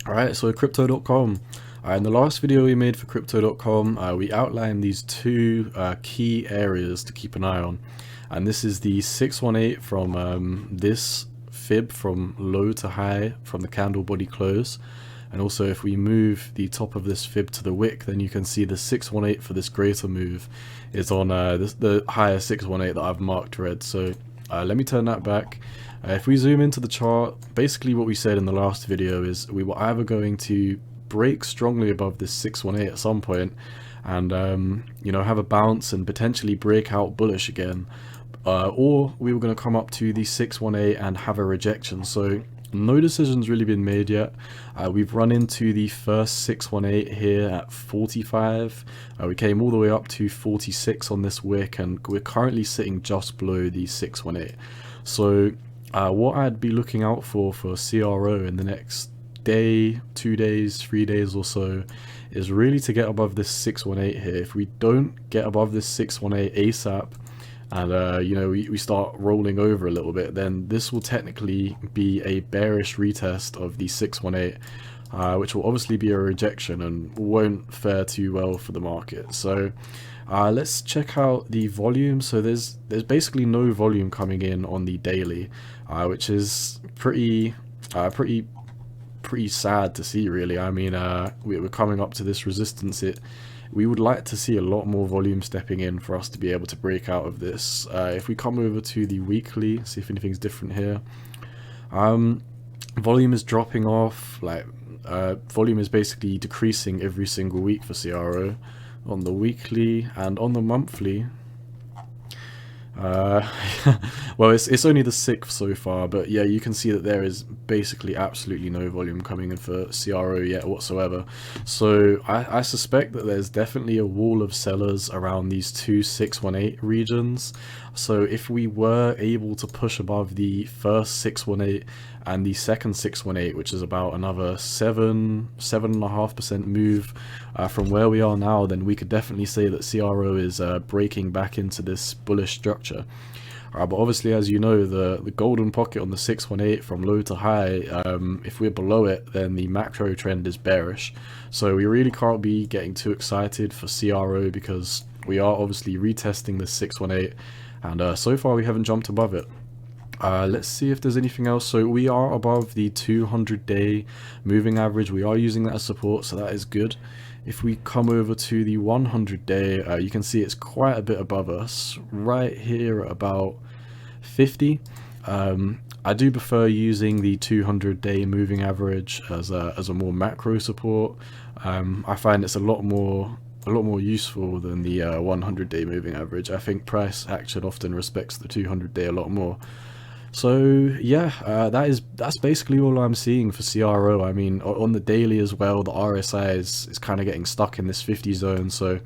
Alright, so crypto.com. In the last video we made for crypto.com, we outlined these two key areas to keep an eye on. And this is the 618 from this fib from low to high from the candle body close. And also if we move the top of this fib to the wick, then you can see the 618 for this greater move is on the higher 618 that I've marked red. So let me turn that back. If we zoom into the chart, basically what we said in the last video is we were either going to break strongly above this 618 at some point and you know, have a bounce and potentially break out bullish again, or we were going to come up to the 618 and have a rejection. So no decision's really been made yet. We've run into the first 618 here at 45. We came all the way up to 46 on this wick, and we're currently sitting just below the 618. So what I'd be looking out for CRO in the next day, 2 days, 3 days or so is really to get above this 618 here. If we don't get above this 618 ASAP and you know, we start rolling over a little bit, then this will technically be a bearish retest of the 618, which will obviously be a rejection and won't fare too well for the market. So let's check out the volume. So there's basically no volume coming in on the daily, which is pretty sad to see, really. I mean, we're coming up to this resistance. We would like to see a lot more volume stepping in for us to be able to break out of this. If we come over to the weekly, see if anything's different here. Volume is dropping off. Like volume is basically decreasing every single week for CRO on the weekly, and on the monthly, well, it's only the 6th so far, but yeah, you can see that there is basically absolutely no volume coming in for CRO yet whatsoever. So I suspect that there's definitely a wall of sellers around these two 618 regions. So if we were able to push above the first 618 and the second 618, which is about another 7.5% move from where we are now, then we could definitely say that CRO is breaking back into this bullish structure. But obviously, as you know, the golden pocket on the 618 from low to high, if we're below it, then the macro trend is bearish. So we really can't be getting too excited for CRO because we are obviously retesting the 618, and so far we haven't jumped above it. Let's see if there's anything else. So we are above the 200-day moving average. We are using that as support, so that is good. If we come over to the 100-day, you can see it's quite a bit above us, right here at about 50. I do prefer using the 200-day moving average as a more macro support. I find it's a lot more useful than the 100-day moving average. I think price action often respects the 200-day a lot more. So yeah, that's basically all I'm seeing for CRO. I mean, on the daily as well, the RSI is kind of getting stuck in this 50 zone. So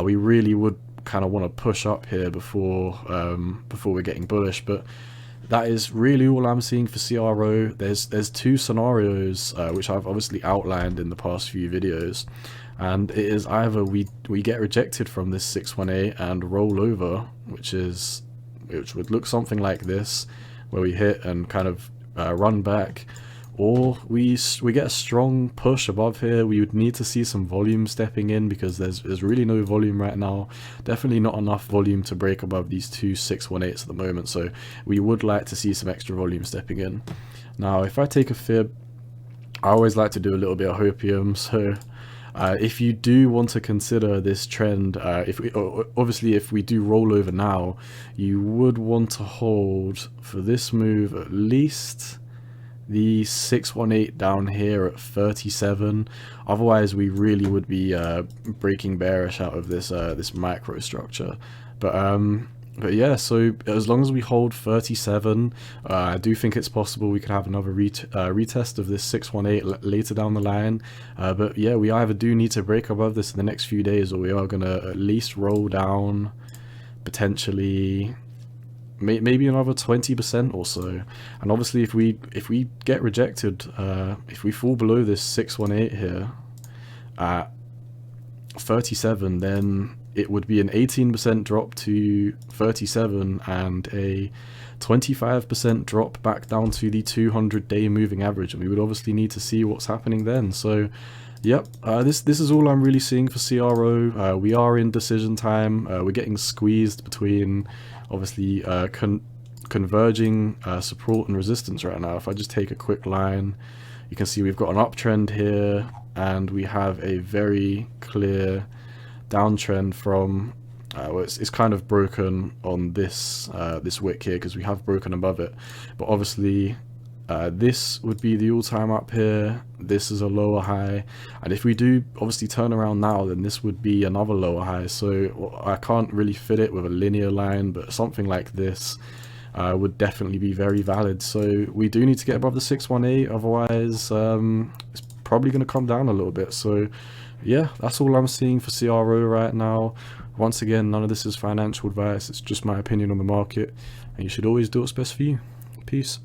we really would kind of want to push up here before we're getting bullish. But that is really all I'm seeing for CRO. There's two scenarios which I've obviously outlined in the past few videos, and it is either we get rejected from this 618 and roll over, which would look something like this, where we hit and kind of run back, or we get a strong push above here. We would need to see some volume stepping in because there's really no volume right now. Definitely not enough volume to break above these two 618s at the moment, so we would like to see some extra volume stepping in. Now if I take a fib, I always like to do a little bit of hopium. So if you do want to consider this trend, obviously if we do roll over now, you would want to hold for this move at least the 618 down here at 37. Otherwise we really would be breaking bearish out of this this micro structure. But yeah, so as long as we hold 37, I do think it's possible we could have another retest of this 618 later down the line. But yeah, we either do need to break above this in the next few days, or we are going to at least roll down potentially maybe another 20% or so. And obviously if we get rejected, if we fall below this 618 here at 37, then it would be an 18% drop to 37 and a 25% drop back down to the 200-day moving average, and we would obviously need to see what's happening then. So yep, this is all I'm really seeing for CRO. We are in decision time. We're getting squeezed between obviously converging support and resistance right now. If I just take a quick line, you can see we've got an uptrend here, and we have a very clear downtrend from well, it's kind of broken on this this wick here, because we have broken above it, but obviously this would be the all-time up here. This is a lower high, and if we do obviously turn around now, then this would be another lower high. So I can't really fit it with a linear line, but something like this would definitely be very valid. So we do need to get above the 618, otherwise it's probably going to come down a little bit. So yeah, that's all I'm seeing for CRO right now. Once again, none of this is financial advice, it's just my opinion on the market, and you should always do what's best for you. Peace.